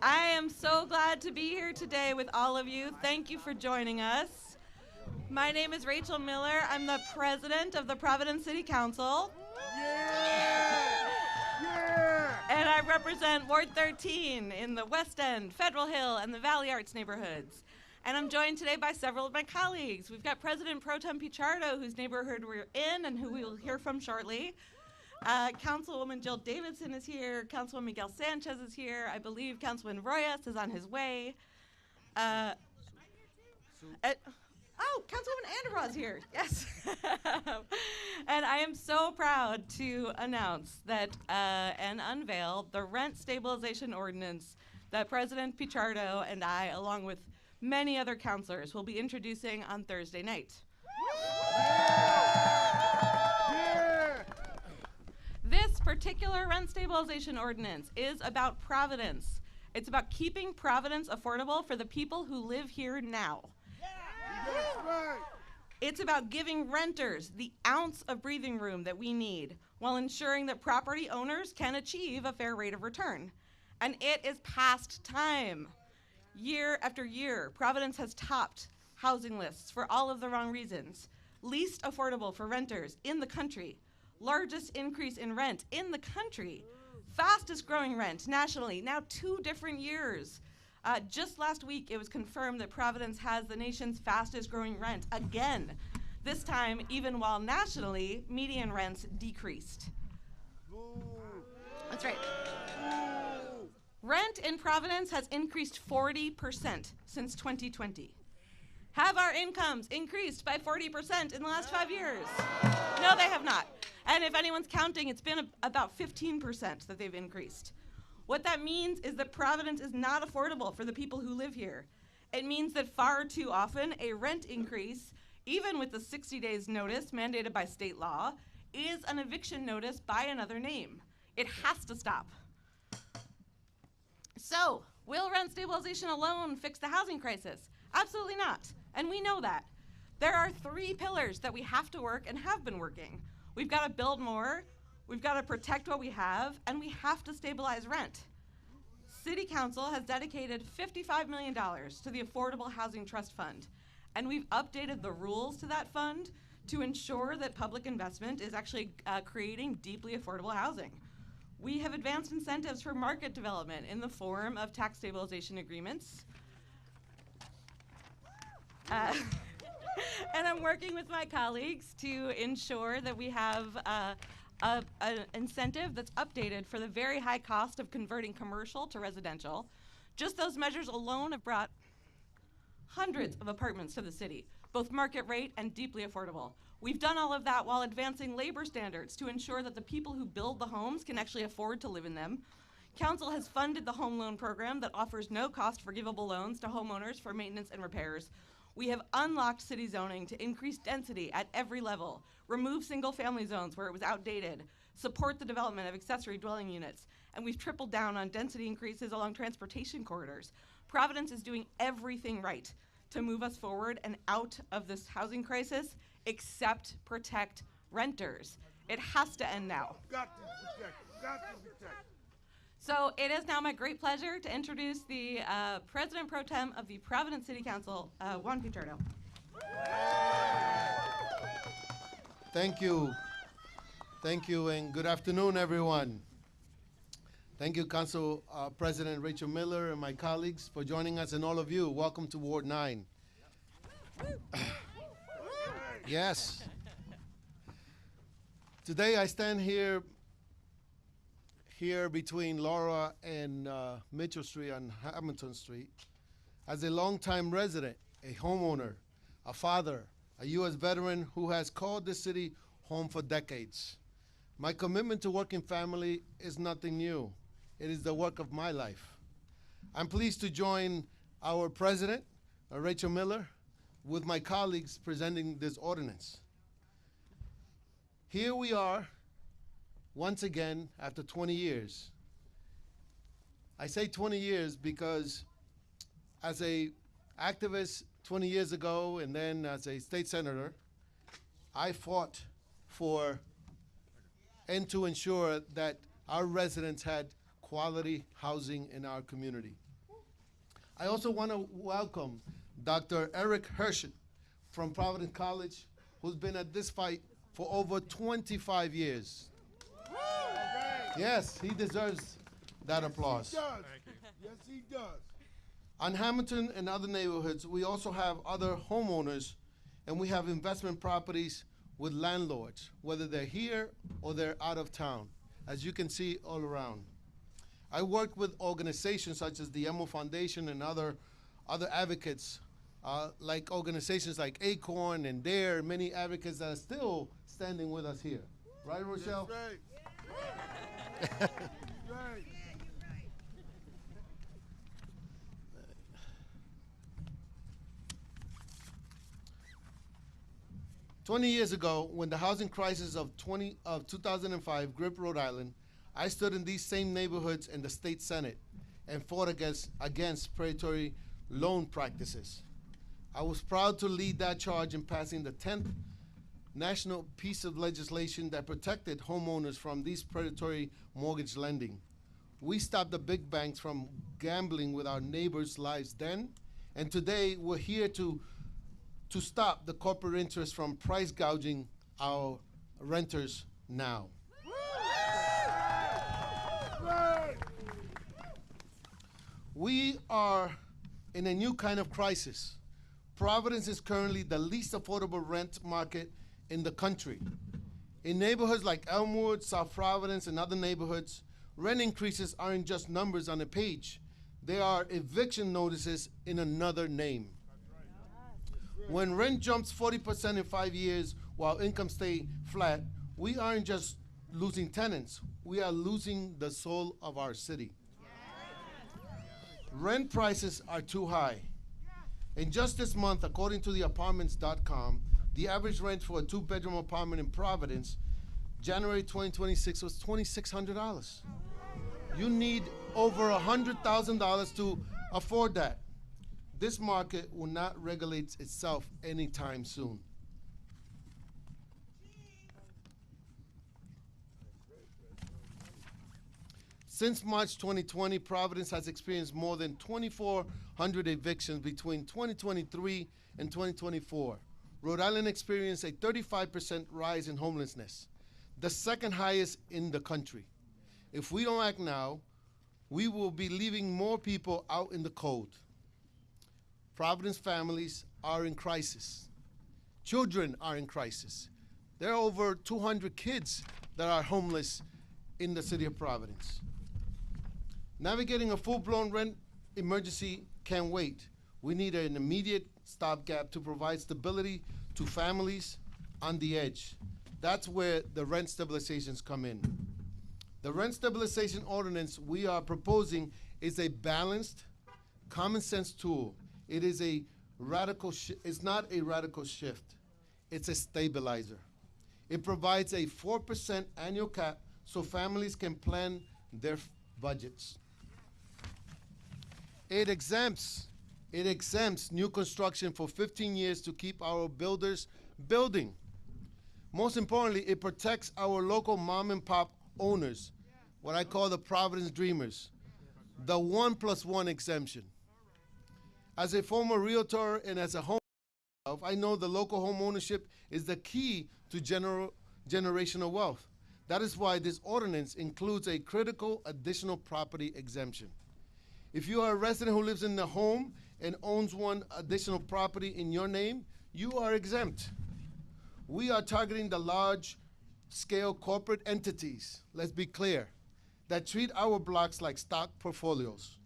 I am so glad to be here today with all of you. Thank you for joining us. My name is Rachel Miller. I'm the president of the Providence City Council. Yeah! Yeah! And I represent Ward 13 in the West End, Federal Hill, and the Valley Arts neighborhoods. And I'm joined today by several of my colleagues. We've got President Pro Tem Pichardo, whose neighborhood we're in and who we will hear from shortly. Councilwoman Jill Davidson is here. Councilwoman Miguel Sanchez is here. I believe Councilman Royas is on his way. Councilwoman Anderbaugh's here. Yes. And I am so proud to announce that and unveil the rent stabilization ordinance that President Pichardo and I, along with many other councilors, will be introducing on Thursday night. This particular rent stabilization ordinance is about Providence. It's about keeping Providence affordable for the people who live here now. That's right. It's about giving renters the ounce of breathing room that we need while ensuring that property owners can achieve a fair rate of return. And it is past time. Year after year, Providence has topped housing lists for all of the wrong reasons. Least affordable for renters in the country. Largest increase in rent in the country. Fastest growing rent nationally, now 2 different years. Just last week, it was confirmed that Providence has the nation's fastest growing rent again. This time, even while nationally, median rents decreased. That's right. Rent in Providence has increased 40% since 2020. Have our incomes increased by 40% in the last 5 years? No, they have not. And if anyone's counting, it's been about 15% that they've increased. What that means is that Providence is not affordable for the people who live here. It means that far too often a rent increase, even with the 60 days notice mandated by state law, is an eviction notice by another name. It has to stop. So, will rent stabilization alone fix the housing crisis? Absolutely not, and we know that. There are 3 pillars that we have to work and have been working. We've got to build more, we've got to protect what we have, and we have to stabilize rent. City Council has dedicated $55 million to the Affordable Housing Trust Fund, and we've updated the rules to that fund to ensure that public investment is actually creating deeply affordable housing. We have advanced incentives for market development in the form of tax stabilization agreements. And I'm working with my colleagues to ensure that we have an incentive that's updated for the very high cost of converting commercial to residential. Just those measures alone have brought hundreds of apartments to the city, both market rate and deeply affordable. We've done all of that while advancing labor standards to ensure that the people who build the homes can actually afford to live in them. Council has funded the home loan program that offers no cost forgivable loans to homeowners for maintenance and repairs. We have unlocked city zoning to increase density at every level, remove single-family zones where it was outdated, support the development of accessory dwelling units, and we've tripled down on density increases along transportation corridors. Providence is doing everything right to move us forward and out of this housing crisis, except protect renters. It has to end now. Got to protect. Got to protect. So it is now my great pleasure to introduce the President Pro Tem of the Providence City Council, Juan Pichardo. Thank you. Thank you, and good afternoon, everyone. Thank you, Council President Rachel Miller and my colleagues for joining us, and all of you. Welcome to Ward 9. Yes. Today I stand here between Laura and Mitchell Street and Hamilton Street as a longtime resident, a homeowner, a father, a U.S. veteran who has called this city home for decades. My commitment to working family is nothing new. It is the work of my life. I'm pleased to join our president, Rachel Miller, with my colleagues presenting this ordinance. Here we are, once again, after 20 years. I say 20 years because as a activist 20 years ago and then as a state senator, I fought for and to ensure that our residents had quality housing in our community. I also want to welcome Dr. Eric Hershon from Providence College, who's been at this fight for over 25 years. Yes, he deserves that applause. He does. Yes, he does. On Hamilton and other neighborhoods, we also have other homeowners, and we have investment properties with landlords, whether they're here or they're out of town, as you can see all around. I work with organizations such as the Emo Foundation and other advocates, like organizations like Acorn and DARE, many advocates that are still standing with us here. Right, Rochelle? That's right. Right. 20 years ago, when the housing crisis of 2005 gripped Rhode Island, I stood in these same neighborhoods in the state Senate and fought against predatory loan practices. I was proud to lead that charge in passing the 10th national piece of legislation that protected homeowners from these predatory mortgage lending. We stopped the big banks from gambling with our neighbors' lives then, and today we're here to stop the corporate interests from price gouging our renters now. Right. We are in a new kind of crisis. Providence is currently the least affordable rent market in the country. In neighborhoods like Elmwood, South Providence, and other neighborhoods, rent increases aren't just numbers on a page. They are eviction notices in another name. When rent jumps 40% in 5 years while income stay flat, we aren't just losing tenants, we are losing the soul of our city. Rent prices are too high. And just this month, according to the apartments.com, the average rent for a 2-bedroom apartment in Providence, January 2026, was $2,600. You need over $100,000 to afford that. This market will not regulate itself anytime soon. Since March 2020, Providence has experienced more than 2,400 evictions between 2023 and 2024. Rhode Island experienced a 35% rise in homelessness, the second highest in the country. If we don't act now, we will be leaving more people out in the cold. Providence families are in crisis. Children are in crisis. There are over 200 kids that are homeless in the city of Providence. Navigating a full-blown rent emergency can't wait. We need an immediate stopgap to provide stability to families on the edge. That's where the rent stabilizations come in. The rent stabilization ordinance we are proposing is a balanced, common sense tool. It is a radical it's not a radical shift. It's a stabilizer. It provides a 4% annual cap so families can plan their budgets. It exempts new construction for 15 years to keep our builders building. Most importantly, it protects our local mom and pop owners, what I call the Providence Dreamers, the 1+1 exemption. As a former realtor and as a home, I know the local home ownership is the key to generational wealth. That is why this ordinance includes a critical additional property exemption. If you are a resident who lives in the home and owns one additional property in your name, you are exempt. We are targeting the large-scale corporate entities, let's be clear, that treat our blocks like stock portfolios,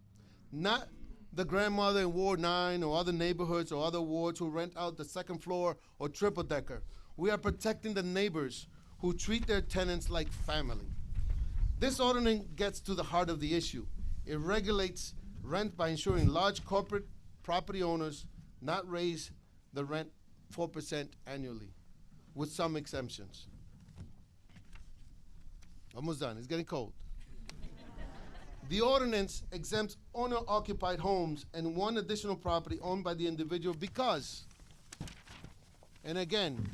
not the grandmother in Ward 9 or other neighborhoods or other wards who rent out the second floor or triple-decker. We are protecting the neighbors who treat their tenants like family. This ordinance gets to the heart of the issue. It regulates rent by ensuring large corporate property owners not raise the rent 4% annually, with some exemptions. Almost done, it's getting cold. The ordinance exempts owner-occupied homes and one additional property owned by the individual because, and again,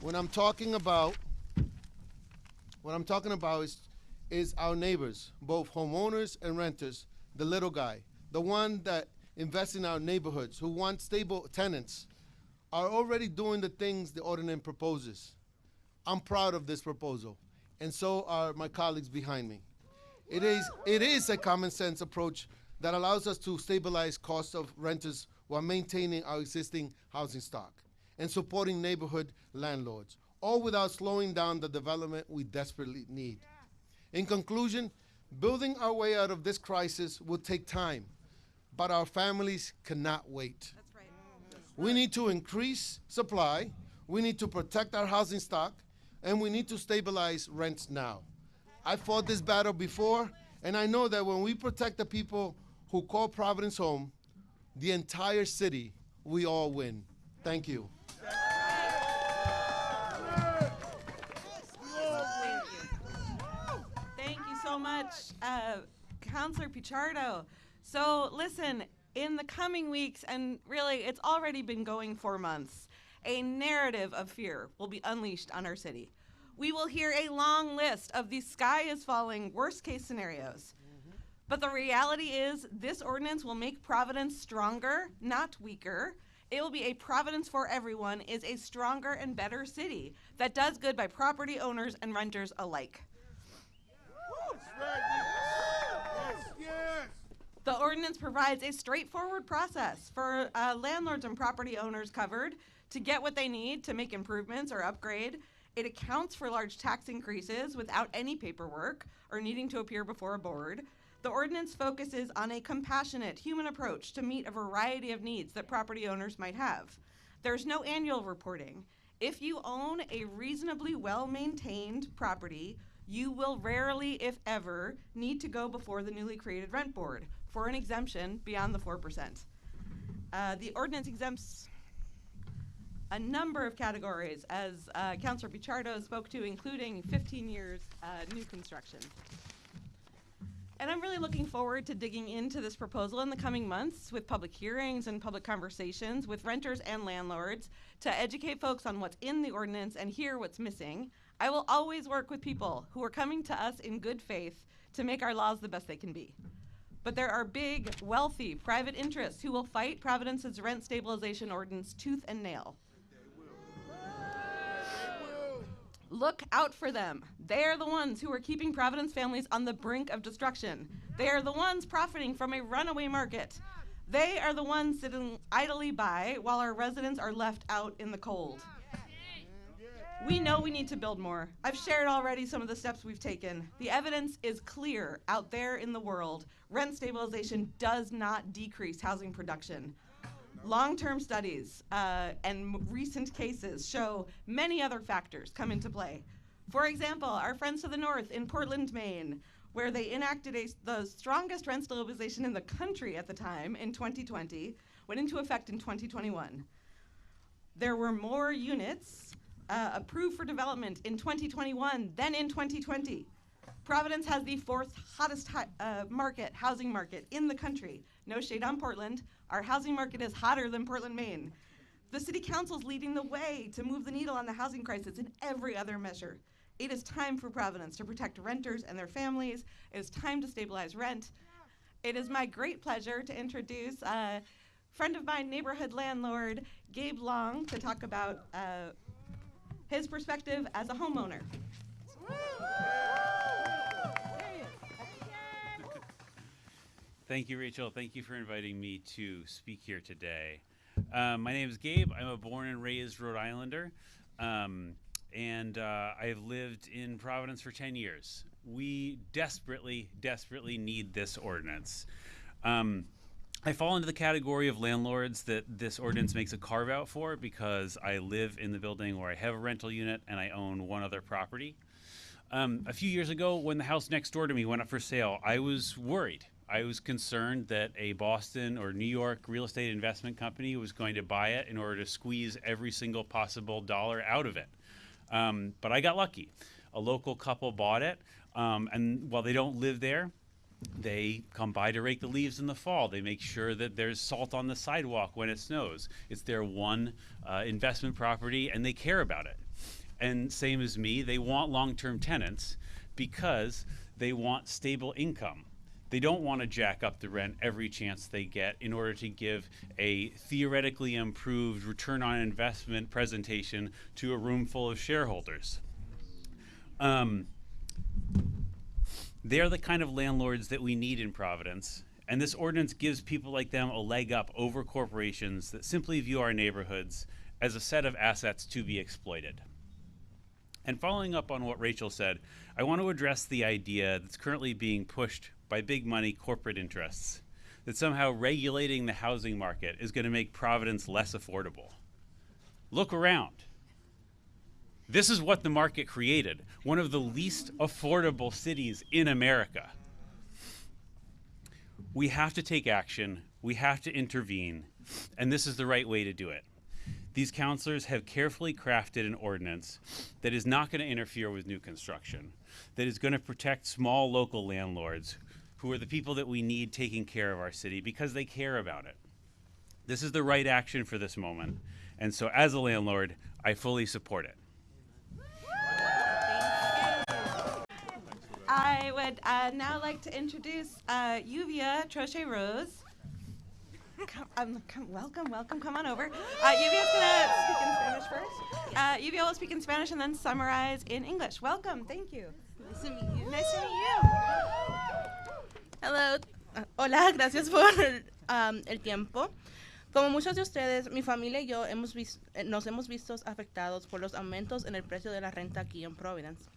what I'm talking about is our neighbors, both homeowners and renters, the little guy, the one that invest in our neighborhoods, who want stable tenants, are already doing the things the ordinance proposes. I'm proud of this proposal, and so are my colleagues behind me. It is a common sense approach that allows us to stabilize costs of renters while maintaining our existing housing stock and supporting neighborhood landlords, all without slowing down the development we desperately need. In conclusion, building our way out of this crisis will take time, but our families cannot wait. That's right. We need to increase supply, we need to protect our housing stock, and we need to stabilize rents now. I fought this battle before, and I know that when we protect the people who call Providence home, the entire city, we all win. Thank you. Thank you so much, Councilor Pichardo. So listen, in the coming weeks, and really it's already been going for months, a narrative of fear will be unleashed on our city. We will hear a long list of the sky is falling worst case scenarios. But the reality is this ordinance will make Providence stronger, not weaker. It will be a Providence for everyone is a stronger and better city that does good by property owners and renters alike. Yes. The ordinance provides a straightforward process for landlords and property owners covered to get what they need to make improvements or upgrade. It accounts for large tax increases without any paperwork or needing to appear before a board. The ordinance focuses on a compassionate, human approach to meet a variety of needs that property owners might have. There's no annual reporting. If you own a reasonably well-maintained property, you will rarely, if ever, need to go before the newly created rent board for an exemption beyond the 4%. The ordinance exempts a number of categories, as Councilor Pichardo spoke to, including 15 years new construction. And I'm really looking forward to digging into this proposal in the coming months with public hearings and public conversations with renters and landlords to educate folks on what's in the ordinance and hear what's missing. I will always work with people who are coming to us in good faith to make our laws the best they can be. But there are big, wealthy, private interests who will fight Providence's rent stabilization ordinance tooth and nail. Look out for them. They are the ones who are keeping Providence families on the brink of destruction. They are the ones profiting from a runaway market. They are the ones sitting idly by while our residents are left out in the cold. We know we need to build more. I've shared already some of the steps we've taken. The evidence is clear out there in the world. Rent stabilization does not decrease housing production. Long-term studies and recent cases show many other factors come into play. For example, our friends to the north in Portland, Maine, where they enacted the strongest rent stabilization in the country at the time in 2020, went into effect in 2021. There were more units approved for development in 2021 than in 2020. Providence has the fourth hottest housing market in the country. No shade on Portland. Our housing market is hotter than Portland, Maine. The City Council is leading the way to move the needle on the housing crisis in every other measure. It is time for Providence to protect renters and their families. It is time to stabilize rent. It is my great pleasure to introduce a friend of mine, neighborhood landlord, Gabe Long, to talk about his perspective as a homeowner. Thank you, Rachel. Thank you for inviting me to speak here today. My name is Gabe. I'm a born and raised Rhode Islander, and I've lived in Providence for 10 years. We desperately, desperately need this ordinance. I fall into the category of landlords that this ordinance makes a carve out for because I live in the building where I have a rental unit and I own one other property. A few years ago, when the house next door to me went up for sale, I was worried. I was concerned that a Boston or New York real estate investment company was going to buy it in order to squeeze every single possible dollar out of it. But I got lucky. A local couple bought it, and while they don't live there, they come by to rake the leaves in the fall. They make sure that there's salt on the sidewalk when it snows. It's their one investment property, and they care about it. And same as me, they want long-term tenants because they want stable income. They don't want to jack up the rent every chance they get in order to give a theoretically improved return on investment presentation to a room full of shareholders. They're the kind of landlords that we need in Providence, and this ordinance gives people like them a leg up over corporations that simply view our neighborhoods as a set of assets to be exploited. And following up on what Rachel said, I want to address the idea that's currently being pushed by big money corporate interests that somehow regulating the housing market is going to make Providence less affordable. Look around. This is what the market created, one of the least affordable cities in America. We have to take action, we have to intervene, and this is the right way to do it. These councilors have carefully crafted an ordinance that is not going to interfere with new construction, that is going to protect small local landlords who are the people that we need taking care of our city because they care about it. This is the right action for this moment, and so as a landlord, I fully support it. I would now like to introduce Yuvia Trochet-Rose. Welcome, come on over. Yuvia's gonna speak in Spanish first. Yuvia will speak in Spanish and then summarize in English. Welcome, thank you. Nice to meet you. Nice to meet you. Hello. Hola, gracias por el tiempo. Como muchos de ustedes, mi familia y yo nos hemos visto afectados por los aumentos en el precio de la renta aquí en Providence.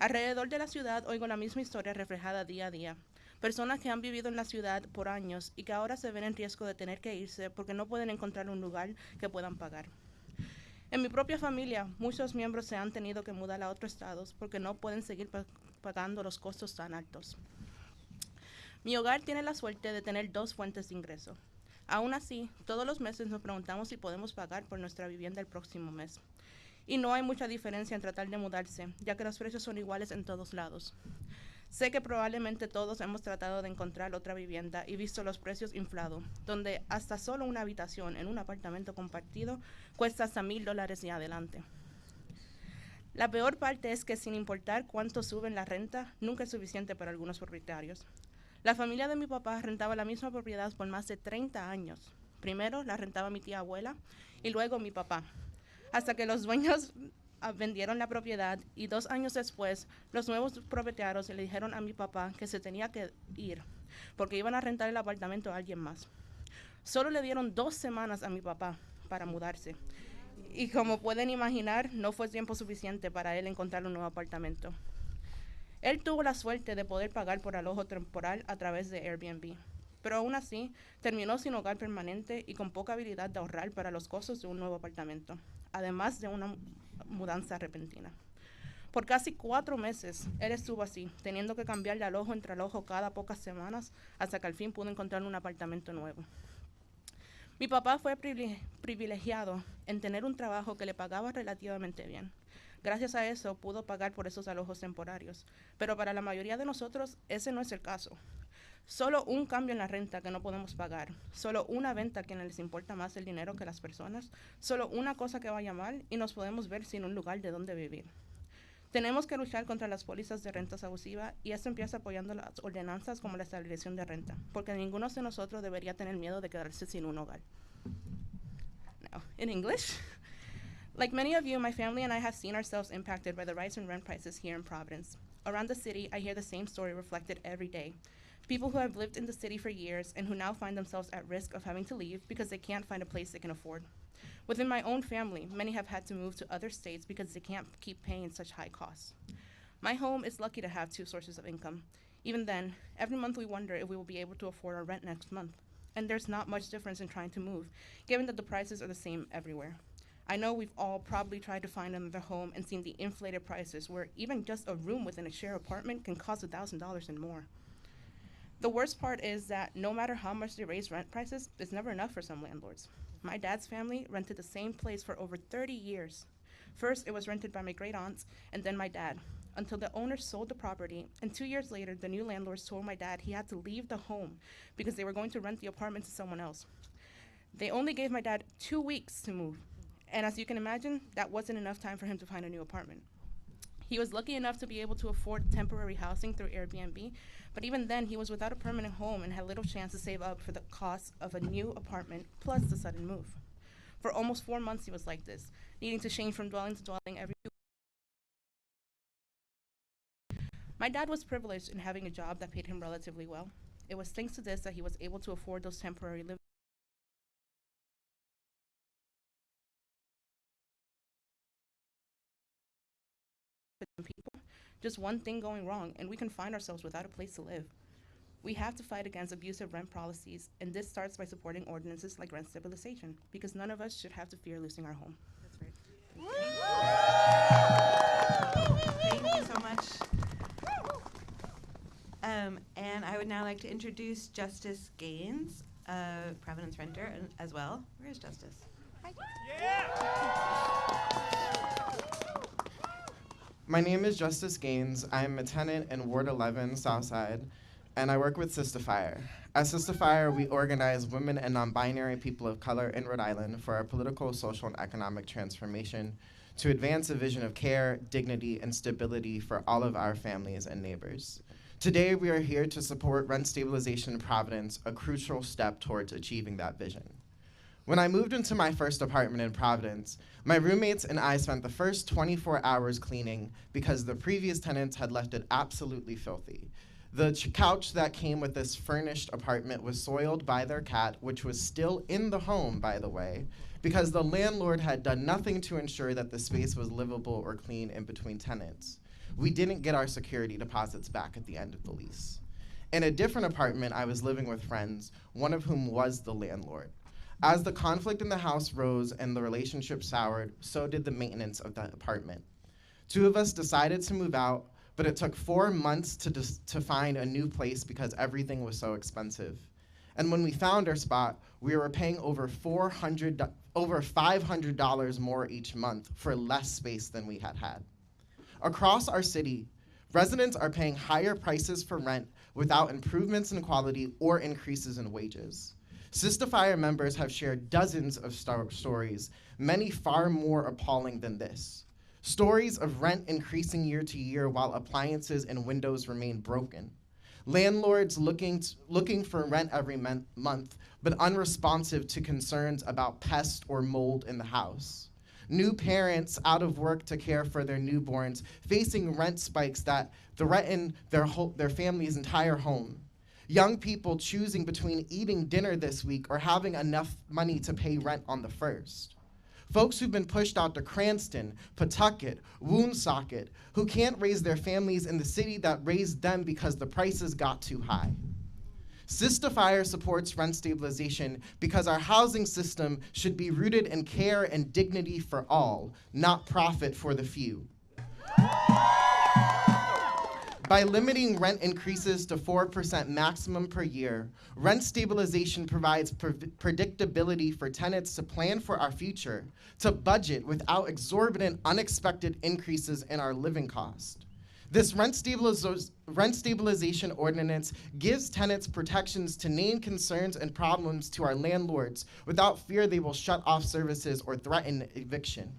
Alrededor de la ciudad oigo la misma historia reflejada día a día. Personas que han vivido en la ciudad por años y que ahora se ven en riesgo de tener que irse porque no pueden encontrar un lugar que puedan pagar. En mi propia familia, muchos miembros se han tenido que mudar a otros estados porque no pueden seguir pagando los costos tan altos. Mi hogar tiene la suerte de tener 2 fuentes de ingreso. Aún así, todos los meses nos preguntamos si podemos pagar por nuestra vivienda el próximo mes. Y no hay mucha diferencia en tratar de mudarse, ya que los precios son iguales en todos lados. Sé que probablemente todos hemos tratado de encontrar otra vivienda y visto los precios inflados, donde hasta solo una habitación en un apartamento compartido cuesta hasta $1,000 y adelante. La peor parte es que sin importar cuánto suben la renta, nunca es suficiente para algunos propietarios. La familia de mi papá rentaba la misma propiedad por más de 30 años. Primero la rentaba mi tía abuela y luego mi papá, hasta que los dueños vendieron la propiedad y 2 años después los nuevos propietarios le dijeron a mi papá que se tenía que ir porque iban a rentar el apartamento a alguien más. Solo le dieron 2 semanas a mi papá para mudarse y como pueden imaginar no fue tiempo suficiente para él encontrar un nuevo apartamento. Él tuvo la suerte de poder pagar por alojo temporal a través de Airbnb, pero aún así terminó sin hogar permanente y con poca habilidad de ahorrar para los costos de un nuevo apartamento, además de una mudanza repentina. Por casi 4 meses, él estuvo así, teniendo que cambiar de alojo entre alojo cada pocas semanas hasta que al fin pudo encontrar un apartamento nuevo. Mi papá fue privilegiado en tener un trabajo que le pagaba relativamente bien. Gracias a eso pudo pagar por esos alojos temporarios, pero para la mayoría de nosotros ese no es el caso. Solo un cambio en la renta que no podemos pagar, solo una venta que les importa más el dinero que las personas, solo una cosa que vaya mal y nos podemos ver sin un lugar de donde vivir. Tenemos que luchar contra las pólizas de rentas abusivas y esto empieza apoyando las ordenanzas como la estabilización de renta, porque ninguno de nosotros debería tener miedo de quedarse sin un hogar. Now, in English. Like many of you, my family and I have seen ourselves impacted by the rise in rent prices here in Providence. Around the city, I hear the same story reflected every day. People who have lived in the city for years and who now find themselves at risk of having to leave because they can't find a place they can afford. Within my own family, many have had to move to other states because they can't keep paying such high costs. My home is lucky to have 2 sources of income. Even then, every month we wonder if we will be able to afford our rent next month. And there's not much difference in trying to move, given that the prices are the same everywhere. I know we've all probably tried to find another home and seen the inflated prices where even just a room within a shared apartment can cost $1,000 and more. The worst part is that no matter how much they raise rent prices, it's never enough for some landlords. My dad's family rented the same place for over 30 years. First, it was rented by my great aunts and then my dad, until the owners sold the property, and 2 years later, the new landlords told my dad he had to leave the home because they were going to rent the apartment to someone else. They only gave my dad 2 weeks to move, and as you can imagine, that wasn't enough time for him to find a new apartment. He was lucky enough to be able to afford temporary housing through Airbnb, but even then, he was without a permanent home and had little chance to save up for the cost of a new apartment plus the sudden move. For almost 4 months, he was like this, needing to change from dwelling to dwelling every 2 weeks. My dad was privileged in having a job that paid him relatively well. It was thanks to this that he was able to afford those temporary living. People, just one thing going wrong, and we can find ourselves without a place to live. We have to fight against abusive rent policies, and this starts by supporting ordinances like rent stabilization, because none of us should have to fear losing our home. That's right. Thank you so much. And I would now like to introduce Justice Gaines, a Providence renter as well. Where is Justice? Hi. My name is Justice Gaines. I'm a tenant in Ward 11, Southside, and I work with Sister Fire. At Sister Fire, we organize women and non-binary people of color in Rhode Island for our political, social, and economic transformation to advance a vision of care, dignity, and stability for all of our families and neighbors. Today, we are here to support rent stabilization in Providence, a crucial step towards achieving that vision. When I moved into my first apartment in Providence, my roommates and I spent the first 24 hours cleaning because the previous tenants had left it absolutely filthy. The couch that came with this furnished apartment was soiled by their cat, which was still in the home, by the way, because the landlord had done nothing to ensure that the space was livable or clean in between tenants. We didn't get our security deposits back at the end of the lease. In a different apartment, I was living with friends, one of whom was the landlord. As the conflict in the house rose and the relationship soured, so did the maintenance of that apartment. 2 of us decided to move out, but it took 4 months to find a new place because everything was so expensive. And when we found our spot, we were paying over $500 more each month for less space than we had had. Across our city, residents are paying higher prices for rent without improvements in quality or increases in wages. Sister Fire members have shared dozens of stories, many far more appalling than this. Stories of rent increasing year to year while appliances and windows remain broken. Landlords looking for rent every month, but unresponsive to concerns about pest or mold in the house. New parents out of work to care for their newborns, facing rent spikes that threaten their family's entire home. Young people choosing between eating dinner this week or having enough money to pay rent on the first. Folks who've been pushed out to Cranston, Pawtucket, Woonsocket, who can't raise their families in the city that raised them because the prices got too high. Sister Fire supports rent stabilization because our housing system should be rooted in care and dignity for all, not profit for the few. By limiting rent increases to 4% maximum per year, rent stabilization provides predictability for tenants to plan for our future, to budget without exorbitant, unexpected increases in our living cost. This rent stabilization ordinance gives tenants protections to name concerns and problems to our landlords without fear they will shut off services or threaten eviction.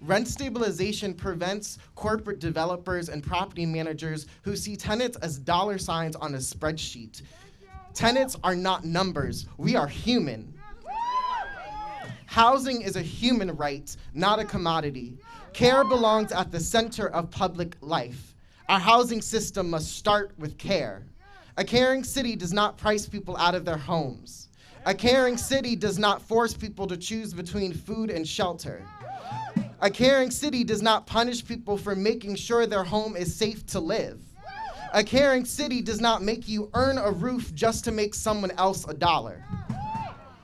Rent stabilization prevents corporate developers and property managers who see tenants as dollar signs on a spreadsheet. Tenants are not numbers. We are human. Housing is a human right, not a commodity. Care belongs at the center of public life. Our housing system must start with care. A caring city does not price people out of their homes. A caring city does not force people to choose between food and shelter. A caring city does not punish people for making sure their home is safe to live. A caring city does not make you earn a roof just to make someone else $1.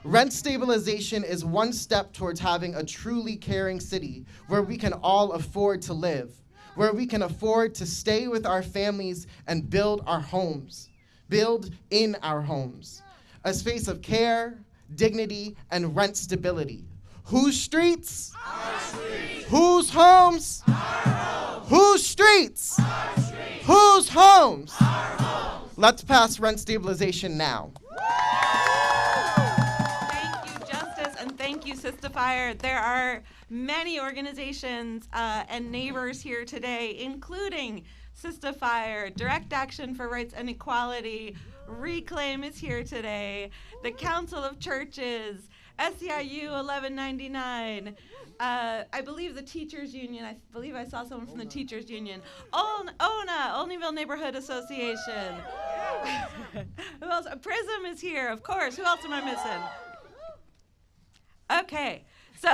Rent stabilization is one step towards having a truly caring city where we can all afford to live, where we can afford to stay with our families and build our homes, build in our homes. A space of care, dignity, and rent stability. Whose streets? Our streets. Whose homes? Our homes. Whose streets? Our streets. Whose homes? Our homes. Let's pass rent stabilization now. Thank you, Justice, and thank you Sistafire. There are many organizations and neighbors here today, including Sistafire, Direct Action for Rights and Equality, Reclaim is here today, the Council of Churches, SEIU 1199, I believe the Teachers Union. I believe I saw someone from the Teachers Union. ONA, Olneyville Neighborhood Association. Who else? Prism is here, of course. Who else am I missing? Okay, so,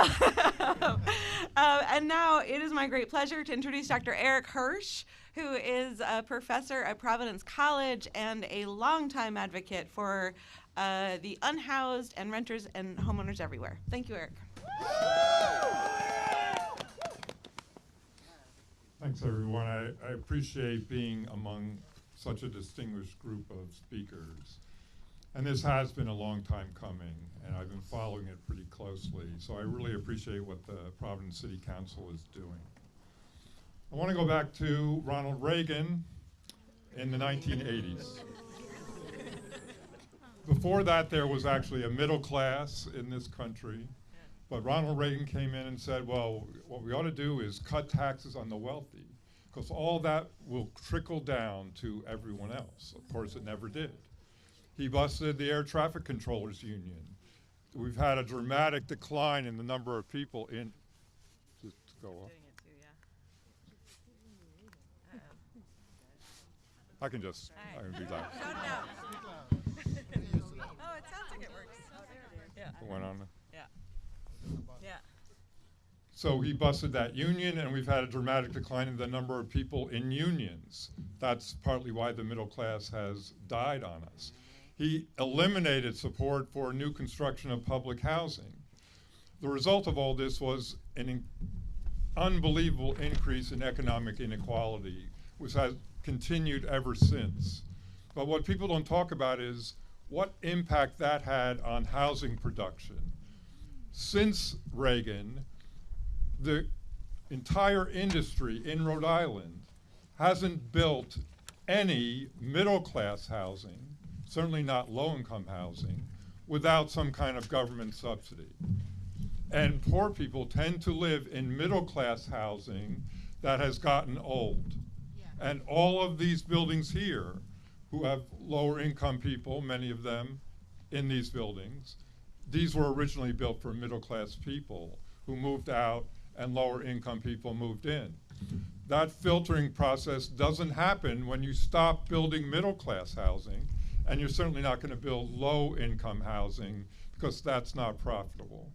and now it is my great pleasure to introduce Dr. Eric Hirsch, who is a professor at Providence College and a longtime advocate for the unhoused and renters and homeowners everywhere. Thank you, Eric. Thanks, everyone. I appreciate being among such a distinguished group of speakers. And this has been a long time coming, and I've been following it pretty closely. So I really appreciate what the Providence City Council is doing. I want to go back to Ronald Reagan in the 1980s. Before that, there was actually a middle class in this country. But Ronald Reagan came in and said, well, what we ought to do is cut taxes on the wealthy, because all that will trickle down to everyone else. Of course, it never did. He busted the Air Traffic Controllers Union. We've had a dramatic decline in the number of people in, just go up. I can do that. Oh, it sounds like it works. Yeah. It went on. Yeah. Yeah. So he busted that union, and we've had a dramatic decline in the number of people in unions. That's partly why the middle class has died on us. He eliminated support for new construction of public housing. The result of all this was an unbelievable increase in economic inequality, which has continued ever since. But what people don't talk about is what impact that had on housing production. Since Reagan, the entire industry in Rhode Island hasn't built any middle-class housing, certainly not low-income housing, without some kind of government subsidy. And poor people tend to live in middle-class housing that has gotten old. And all of these buildings here, who have lower-income people, many of them in these buildings, these were originally built for middle-class people who moved out and lower-income people moved in. That filtering process doesn't happen when you stop building middle-class housing, and you're certainly not going to build low-income housing because that's not profitable.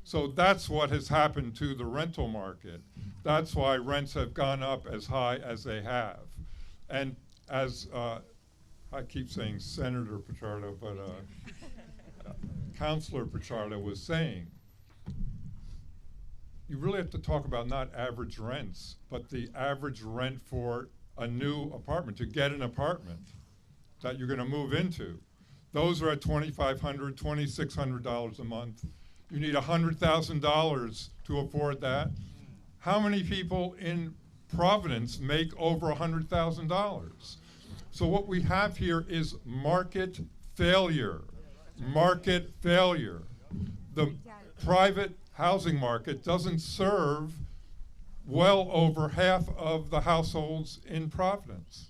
So that's what has happened to the rental market. That's why rents have gone up as high as they have. And as I keep saying Senator Pichardo, but Councilor Pichardo was saying, you really have to talk about not average rents, but the average rent for a new apartment, to get an apartment that you're going to move into. Those are at $2,500, $2,600 a month. You need $100,000 to afford that. How many people in Providence make over $100,000? So what we have here is market failure. Market failure. The private housing market doesn't serve well over half of the households in Providence.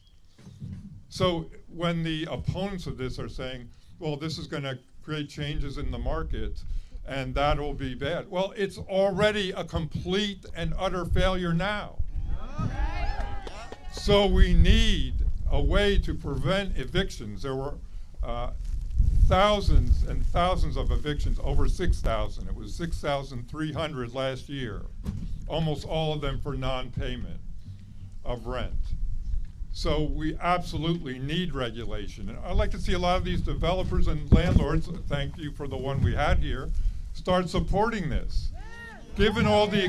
So when the opponents of this are saying, well, this is going to create changes in the market, and that'll be bad. Well, it's already a complete and utter failure now. So we need a way to prevent evictions. There were thousands and thousands of evictions, over 6,000. It was 6,300 last year, almost all of them for non-payment of rent. So we absolutely need regulation. And I'd like to see a lot of these developers and landlords, thank you for the one we had here, start supporting this. Given all the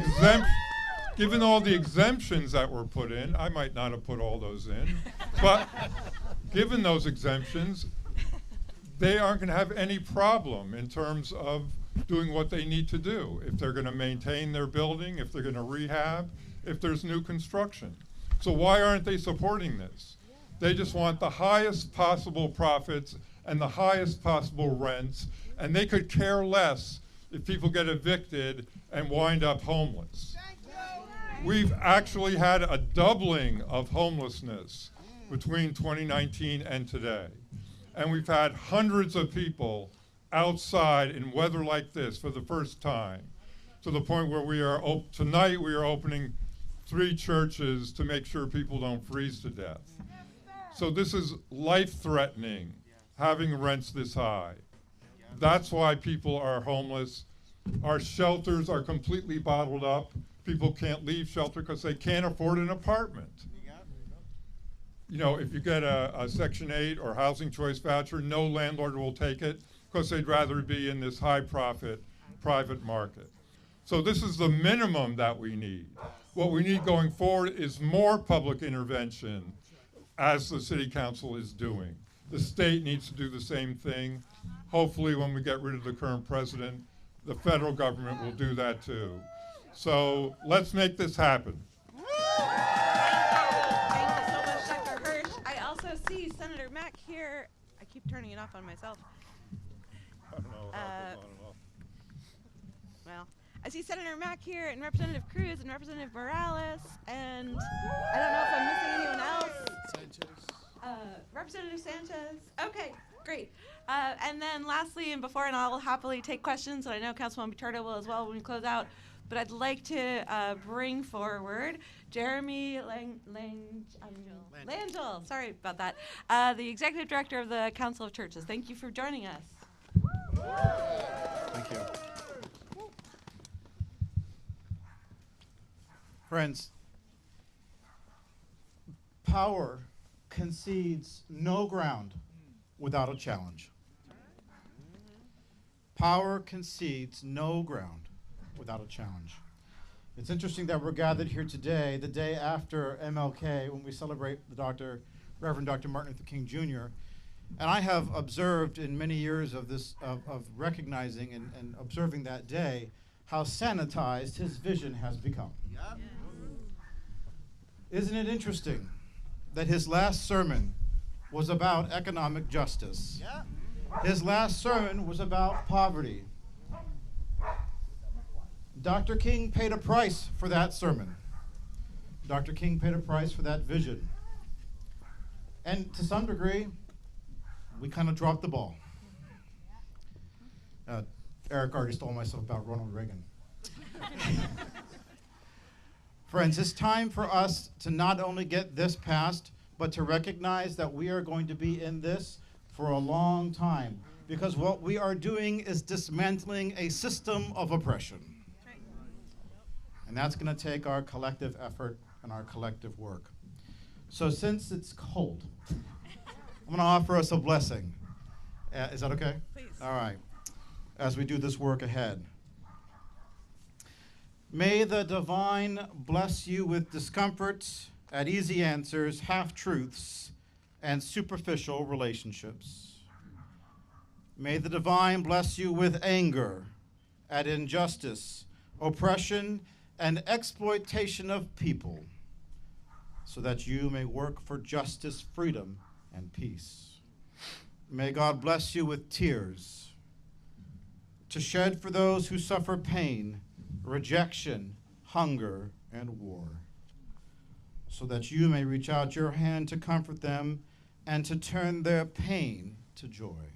exemptions that were put in, I might not have put all those in, but given those exemptions, they aren't going to have any problem in terms of doing what they need to do. If they're going to maintain their building, if they're going to rehab, if there's new construction. So why aren't they supporting this? They just want the highest possible profits and the highest possible rents, and they could care less if people get evicted and wind up homeless. We've actually had a doubling of homelessness between 2019 and today. And we've had hundreds of people outside in weather like this for the first time, to the point where tonight we are opening 3 churches to make sure people don't freeze to death. So this is life-threatening, having rents this high. That's why people are homeless. Our shelters are completely bottled up. People can't leave shelter because they can't afford an apartment. You know, if you get a Section 8 or housing choice voucher, no landlord will take it because they'd rather be in this high-profit private market. So this is the minimum that we need. What we need going forward is more public intervention, as the City Council is doing. The state needs to do the same thing. Hopefully, when we get rid of the current president, the federal government will do that too. So let's make this happen. Thank you so much, Dr. Hirsch. I also see Senator Mack here. I keep turning it off on myself. I don't know how to put on and off. Well, I see Senator Mack here and Representative Cruz and Representative Morales, and I don't know if I'm missing anyone else. Representative Sanchez. Okay, great. And then lastly, and I'll happily take questions, and I know Councilwoman Pitardo will as well when we close out, but I'd like to bring forward Jeremy Langell. Sorry about that. The Executive Director of the Council of Churches. Thank you for joining us. Thank you. Friends, power concedes no ground without a challenge. Power concedes no ground without a challenge. It's interesting that we're gathered here today, the day after MLK, when we celebrate the Reverend Dr. Martin Luther King Jr. And I have observed in many years of this, of recognizing and observing that day, how sanitized his vision has become. Yep. Isn't it interesting that his last sermon was about economic justice? Yep. His last sermon was about poverty. Dr. King paid a price for that sermon. Dr. King paid a price for that vision. And to some degree, we kind of dropped the ball. Eric already stole my stuff about Ronald Reagan. Friends, it's time for us to not only get this passed, but to recognize that we are going to be in this for a long time, because what we are doing is dismantling a system of oppression. And that's going to take our collective effort and our collective work. So since it's cold, I'm going to offer us a blessing. Is that okay? Please. All right. As we do this work ahead. May the divine bless you with discomforts at easy answers, half-truths, and superficial relationships. May the divine bless you with anger at injustice, oppression, and exploitation of people, so that you may work for justice, freedom, and peace. May God bless you with tears to shed for those who suffer pain, rejection, hunger, and war, so that you may reach out your hand to comfort them and to turn their pain to joy.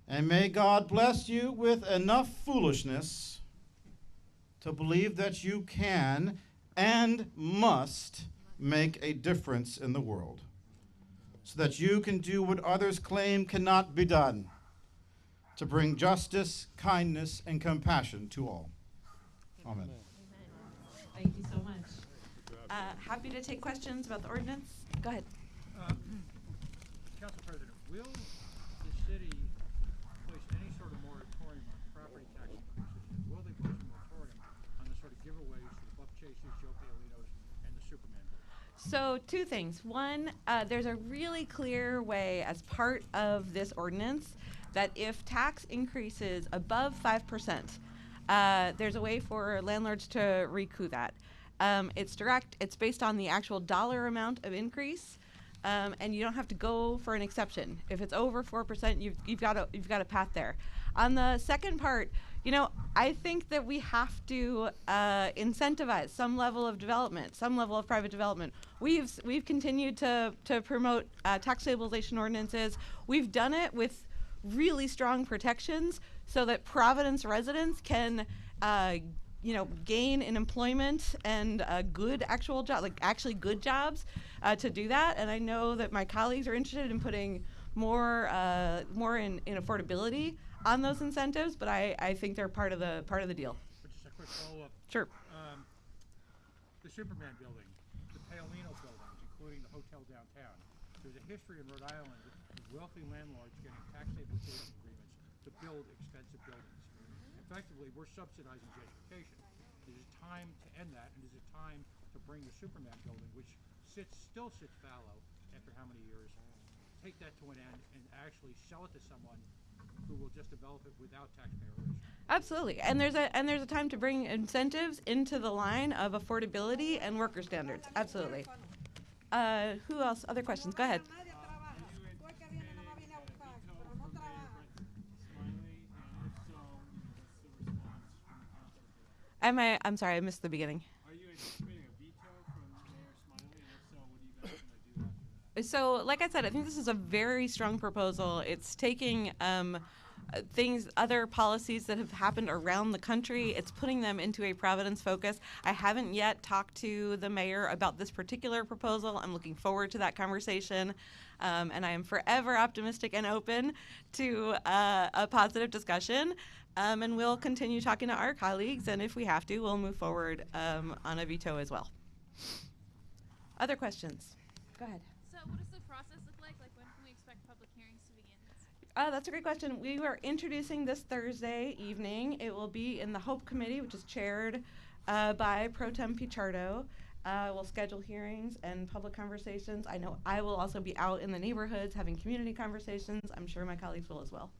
And may God bless you with enough foolishness to believe that you can and must make a difference in the world, so that you can do what others claim cannot be done, to bring justice, kindness, and compassion to all. Amen. Thank you so much. Happy to take questions about the ordinance. Go ahead. Council President, will the city place any sort of moratorium on property tax increases? Will they place a moratorium on the sort of giveaways to the Buck Chases, Joe Paolinos, and the Superman? So 2 things. One, there's a really clear way as part of this ordinance that if tax increases above 5%, there's a way for landlords to recoup that. It's direct. It's based on the actual dollar amount of increase. and you don't have to go for an exception. If it's over 4%, you've got a path there. On the second part, I think that we have to incentivize some level of development, some level of private development. We've continued to promote tax stabilization ordinances. We've done it with really strong protections so that Providence residents can gain in employment and good actual job, like actually good jobs to do that. And I know that my colleagues are interested in putting more in affordability on those incentives, but I think they're part of the deal. But just a quick follow-up. Sure. The Superman building, the Paolino buildings, including the hotel downtown. There's a history in Rhode Island of wealthy landlords getting tax stabilization agreements to build expensive buildings. Effectively, we're subsidizing gentrification. It is time to end that, and it is time to bring the Superman building, which still sits fallow after how many years, take that to an end and actually sell it to someone who will just develop it without taxpayer risk. Absolutely, and there's a time to bring incentives into the line of affordability and worker standards. Absolutely. Who else? Other questions? Go ahead. I'm sorry, I missed the beginning. Are you anticipating a veto from Mayor Smiley, and if so, what are you guys going to do after that? So, like I said, I think this is a very strong proposal. It's taking other policies that have happened around the country. It's putting them into a Providence focus. I haven't yet talked to the mayor about this particular proposal. I'm looking forward to that conversation. And I am forever optimistic and open to a positive discussion. And we'll continue talking to our colleagues, and if we have to, we'll move forward on a veto as well. Other questions? Go ahead. So what does the process look like? Like, when can we expect public hearings to begin? That's a great question. We are introducing this Thursday evening. It will be in the Hope Committee, which is chaired by Pro Tem Pichardo. We'll schedule hearings and public conversations. I know I will also be out in the neighborhoods having community conversations. I'm sure my colleagues will as well.